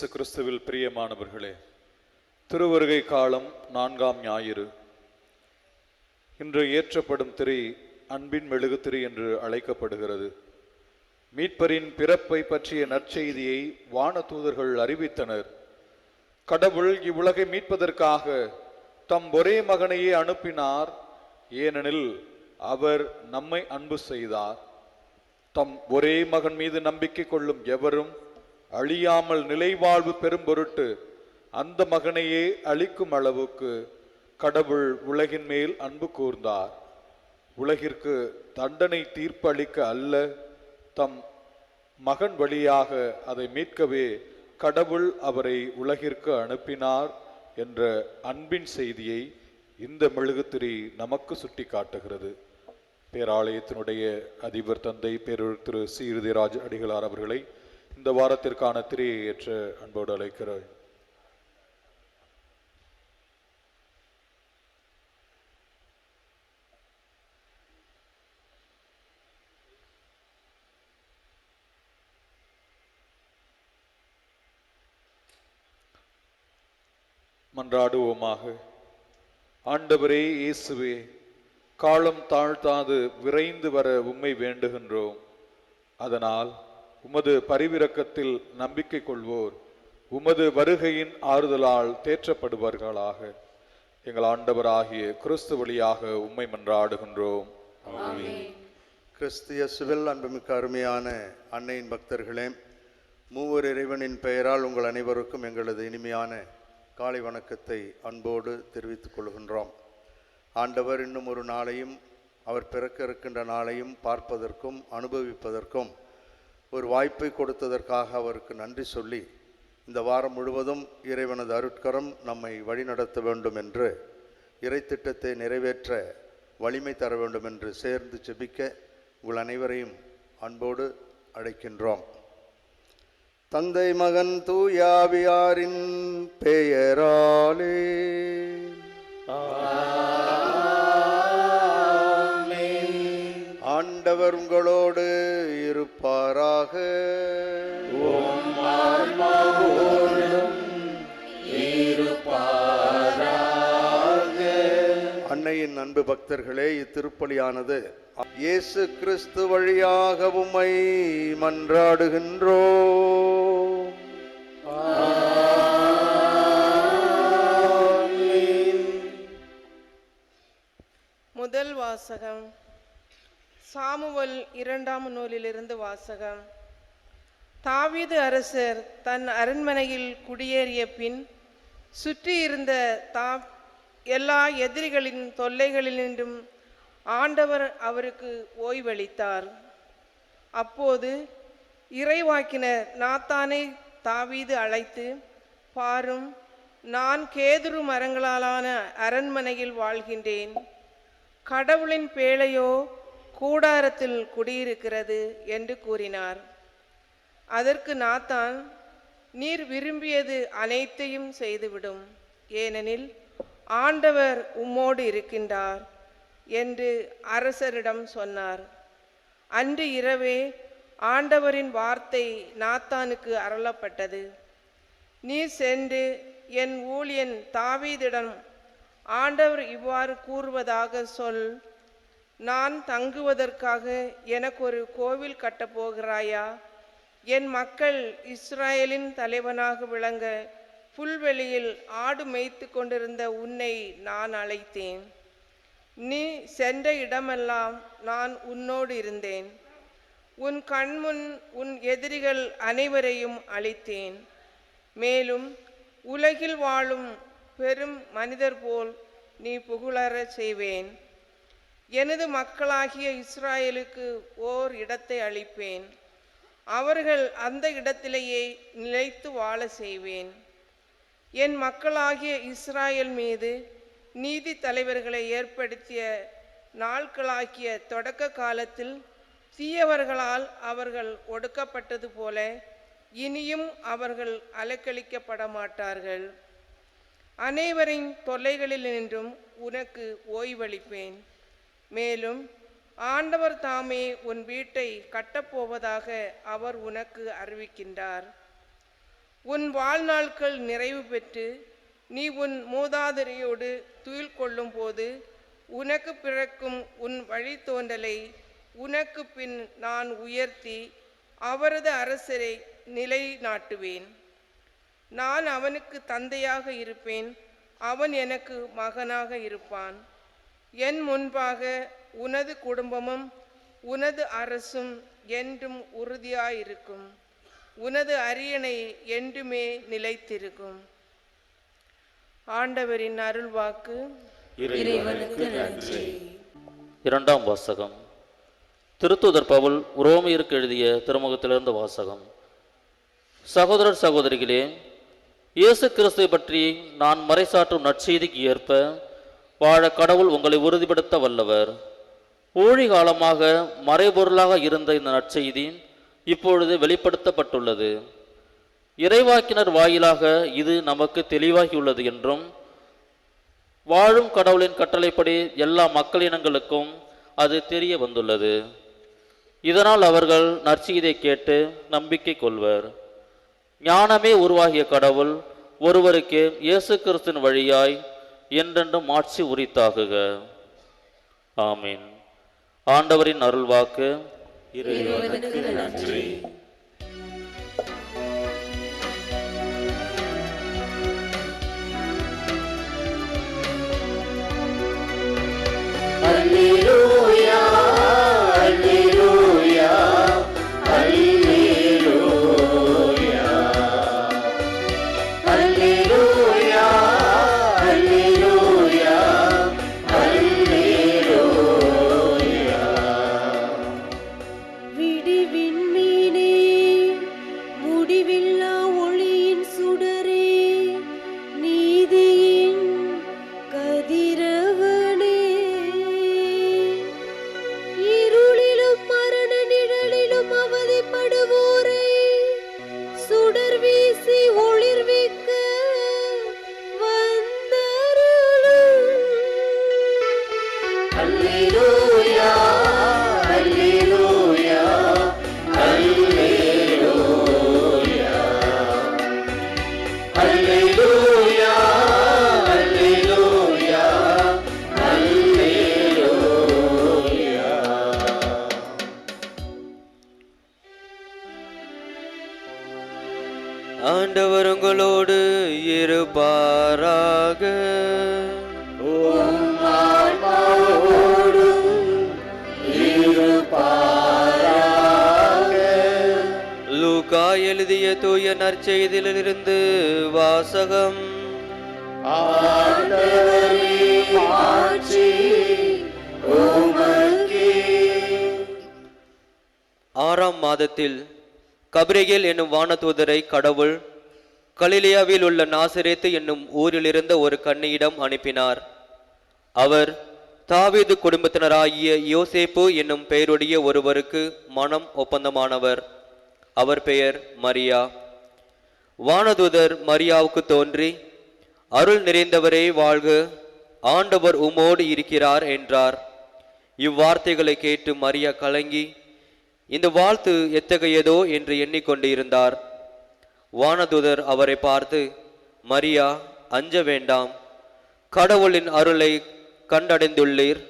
இயேசு கிறிஸ்துவில் பிரியமானவர்களே, திருவருகை காலம் 4ஆம் ஞாயிறு. இன்று ஏற்றப்படும் திரி அன்பின் மெழுகுத்திரி என்று அழைக்கப்படுகிறது. மீட்பரின் பிறப்பை பற்றிய நற்செய்தியை வான தூதர்கள் அறிவித்தனர். கடவுள் இவ்வுலகை மீட்பதற்காக தம் ஒரே மகனையே அனுப்பினார். ஏனெனில் அவர் நம்மை அன்பு செய்தார். தம் ஒரே மகன் மீது நம்பிக்கை கொள்ளும் எவரும் அழியாமல் நிலைவாழ்வு பெறும் பொருட்டு அந்த மகனையே அளிக்கும் அளவுக்கு கடவுள் உலகின் மேல் அன்பு கூர்ந்தார். உலகிற்கு தண்டனை தீர்ப்பளிக்க அல்ல, தம் மகன் வழியாக அதை மீட்கவே கடவுள் அவரை உலகிற்கு அனுப்பினார் என்ற அன்பின் செய்தியை இந்த மெழுகுத்திரி நமக்கு சுட்டி காட்டுகிறது. பேராலயத்தினுடைய அதிபர் தந்தை பேரூர் திரு சி. இறுதிராஜ் அடிகளார் அவர்களை இந்த வாரத்திற்கான திரியை ஏற்ற அன்போடு அழைக்கிறார். மன்றாடுவோமாக. ஆண்டவரே இயேசுவே, காலம் தாழ்த்தாது விரைந்து வர உம்மை வேண்டுகின்றோம். அதனால் உமது பரிவிரக்கத்தில் நம்பிக்கை கொள்வோர் உமது வருகையின் ஆறுதலால் தேற்றப்படுவார்களாக. எங்கள் ஆண்டவராகிய கிறிஸ்து வழியாக உம்மை மன்றாடுகின்றோம். கிறிஸ்து இயேசுவில் அன்புமிக்க அருமையான அன்னையின் பக்தர்களே, மூவர் இறைவனின் பெயரால் உங்கள் அனைவருக்கும் எங்களது இனிமையான காலை வணக்கத்தை அன்போடு தெரிவித்துக் கொள்கின்றோம். ஆண்டவர் இன்னும் ஒரு நாளையும் அவர் பிறக்க இருக்கின்ற நாளையும் பார்ப்பதற்கும் அனுபவிப்பதற்கும் ஒரு வாய்ப்பை கொடுத்ததற்காக அவருக்கு நன்றி சொல்லி இந்த வாரம் முழுவதும் இறைவனது அருட்கரம் நம்மை வழிநடத்த வேண்டும் என்று, இறை திட்டத்தை நிறைவேற்ற வலிமை தர வேண்டும் என்று சேர்ந்து ஜெபிக்க உங்கள் அனைவரையும் அன்போடு அழைக்கின்றோம். தந்தை மகன் தூயாவியாரின் பெயராலே ஆண்டவர் உங்களோடு இருப்பாராக. அன்னையின் அன்பு பக்தர்களே, இத்திருப்பலியானது இயேசு கிறிஸ்து வழியாக உம்மை மன்றாடுகின்றோம். முதல் வாசகம் சாமுவேல் 2ஆம் நூலிலிருந்து வாசகம். தாவீது அரசர் தன் அரண்மனையில் குடியேறிய பின் சுற்றி இருந்த எல்லா எதிரிகளின் தொல்லைகளினின்றும் ஆண்டவர் அவருக்கு ஓய்வளித்தார். அப்போது இறைவாக்கினர் நாத்தானை தாவீது அழைத்து, பாரும், நான் கேதுரு மரங்களாலான அரண்மனையில் வாழ்கின்றேன். கடவுளின் பேழையோ கூடாரத்தில் குடியிருக்கிறது என்று கூறினார். அதற்கு நாத்தான், நீர் விரும்பியது அனைத்தையும் செய்துவிடும், ஏனெனில் ஆண்டவர் உம்மோடு இருக்கின்றார் என்று அரசரிடம் சொன்னார். அன்று இரவே ஆண்டவரின் வார்த்தை நாத்தானுக்கு அருளப்பட்டது. நீர் சென்று என் ஊழியன் தாவீதிடம் ஆண்டவர் இவ்வாறு கூறுவதாக சொல், நான் தங்குவதற்காக எனக்கு ஒரு கோவில் கட்டப்போகிறாயா? என் மக்கள் இஸ்ராயலின் தலைவனாக விளங்க புல்வெளியில் ஆடு மேய்த்து கொண்டிருந்த உன்னை நான் அழைத்தேன். நீ சென்ற இடமெல்லாம் நான் உன்னோடு இருந்தேன். உன் கண்முன் உன் எதிரிகள் அனைவரையும் அழித்தேன். மேலும் உலகில் வாழும் பெரும் மனிதர் போல் நீ புகழற செய்வேன். எனது மக்களாகிய இஸ்ராயலுக்கு ஓர் இடத்தை அளிப்பேன். அவர்கள் அந்த இடத்திலேயே நிலைத்து வாழ செய்வேன். என் மக்களாகிய இஸ்ராயல் மீது நீதி தலைவர்களை ஏற்படுத்திய நாட்களாகிய தொடக்க காலத்தில் தீயவர்களால் அவர்கள் ஒடுக்கப்பட்டது போல இனியும் அவர்கள் அலக்களிக்கப்பட மாட்டார்கள். அனைவரின் தொல்லைகளினின்றும் உனக்கு ஓய்வளிப்பேன். மேலும் ஆண்டவர் தாமே உன் வீட்டை கட்டப்போவதாக அவர் உனக்கு அறிவிக்கின்றார். உன் வாழ்நாட்கள் நிறைவு பெற்று நீ உன் மூதாதையரோடு துயில் கொள்ளும் போது உனக்கு பிறக்கும் உன் வழித்தோன்றலை உனக்கு பின் நான் உயர்த்தி அவரது அரசரை நிலைநாட்டுவேன். நான் அவனுக்கு தந்தையாக இருப்பேன், அவன் எனக்கு மகனாக இருப்பான். என் முன்பாக உனது குடும்பமும் உனது அரசும் என்றும் உறுதியாயிருக்கும். உனது அரியணை என்றுமே நிலைத்திருக்கும். ஆண்டவரின் அருள்வாக்கு. இறைவனுக்கு நன்றி. இரண்டாம் வாசகம். திருத்தூதர் பவுல் உரோமையருக்கு எழுதிய திருமுகத்திலிருந்து வாசகம். சகோதரர் சகோதரிகளே, இயேசு கிறிஸ்துவை பற்றி நான் மறைசாற்றும் நற்செய்திக்கு ஏற்ப வாழ கடவுள் உங்களை உறுதிப்படுத்த வல்லவர். ஊழி காலமாக மறைபொருளாக இருந்த இந்த நற்செய்தி இப்பொழுது வெளிப்படுத்தப்பட்டுள்ளது. இறைவாக்கினர் வாயிலாக இது நமக்கு தெளிவாகியுள்ளது என்றும், வாழும் கடவுளின் கட்டளைப்படி எல்லா மக்களினங்களுக்கும் அது தெரிய வந்துள்ளது. இதனால் அவர்கள் நற்செய்தியை கேட்டு நம்பிக்கை கொள்வர். ஞானமே உருவாகிய கடவுள் ஒருவருக்கே இயேசு கிறிஸ்துவின் வழியாய் என்றென்றும் ஆட்சி உரித்தாகுக. ஆமீன். ஆண்டவரின் அருள்வாக்கு. இறைவனுக்கு நன்றி. அல்லேலூயா, அல்லேலூயா, அல்லேலூயா, அல்லேலூயா, அல்லேலூயா, அல்லேலூயா. விடிவின் மீனே, முடிவில்லா ஒளியின் சுடரே, நீதியின் கதிரவனே, இருளிலும் மரண நிழலிலும் அவதிப்படுவோரை சுடர் வீசி ஒளிர்விக்க வந்தருளும். அல்லேலூயா, அல்லேலூயா, அல்லேலூயா, அல்லேலூயா, அல்லேலூயா, அல்லேலூயா. ஆண்டவர் உங்களோடு இருப்பாராக. லூக்கா எழுதிய தூய நற்செய்தியிலிருந்து வாசகம். ஆறாம் மாதத்தில் கபிரியேல் என்னும் வானதூதரை கடவுள் கலிலேயாவில் உள்ள நாசரேத்து என்னும் ஊரிலிருந்த ஒரு கன்னியிடம் அனுப்பினார். அவர் தாவீது குடும்பத்தினராகிய யோசேப்பு என்னும் பெயருடைய ஒருவருக்கு மனம் ஒப்பந்தமானவர். அவர் பெயர் மரியா. வானதூதர் மரியாவுக்கு தோன்றி, அருள் நிறைந்தவரே வாழ்க, ஆண்டவர் உமோடு இருக்கிறார் என்றார். இவ்வார்த்தைகளை கேட்டு மரியா கலங்கி இந்த வாழ்த்து எத்தகையதோ என்று எண்ணிக்கொண்டு இருந்தார். வானதூதர் அவரை பார்த்து, மரியா, அஞ்ச வேண்டாம், கடவுளின் அருளை கண்டடைந்துள்ளீர்.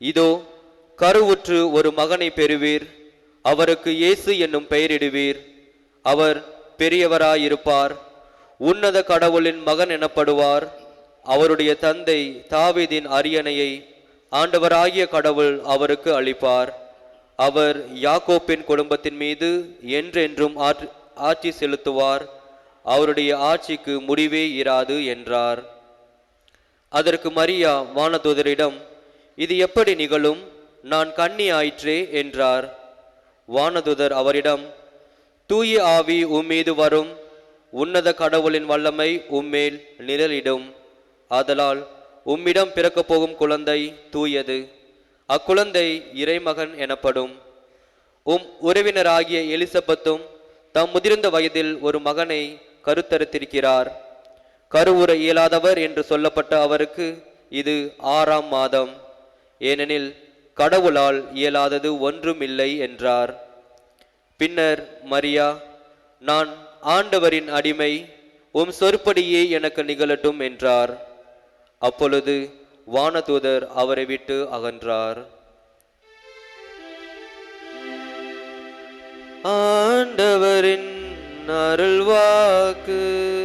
இதோ கருவுற்று ஒரு மகனை பெறுவீர், அவருக்கு இயேசு என்னும் பெயரிடுவீர். அவர் பெரியவராயிருப்பார், உன்னத கடவுளின் மகன் எனப்படுவார். அவருடைய தந்தை தாவீதின் அரியணையை ஆண்டவராகிய கடவுள் அவருக்கு அளிப்பார். அவர் யாக்கோப்பின் குடும்பத்தின் மீது என்றென்றும் ஆட்சி செலுத்துவார். அவருடைய ஆட்சிக்கு முடிவே இராது என்றார். அதற்கு மரியா வானதூதரிடம், இது எப்படி நிகழும்? நான் கன்னி ஆயிற்றே என்றார். வானதூதர் அவரிடம், தூய ஆவி உம்மீது வரும், உன்னத கடவுளின் வல்லமை உம்மேல் நிழலிடும். ஆதலால் உம்மிடம் பிறக்கப் போகும் குழந்தை தூயது, அக்குழந்தை இறைமகன் எனப்படும். உறவினராகிய எலிசபெத்தும் தம் முதிர்ந்த வயதில் ஒரு மகனை கருத்தரித்திருக்கிறார். கருவுற இயலாதவர் என்று சொல்லப்பட்ட அவருக்கு இது 6ஆம் மாதம், ஏனெனில் கடவுளால் இயலாதது ஒன்றுமில்லை என்றார். பின்னர் மரியா, நான் ஆண்டவரின் அடிமை, உம் சொற்படியே எனக்கு நிகழட்டும் என்றார். அப்பொழுது வானதூதர் அவரை விட்டு அகன்றார். ஆண்டவரின் அருள்வாக்கு.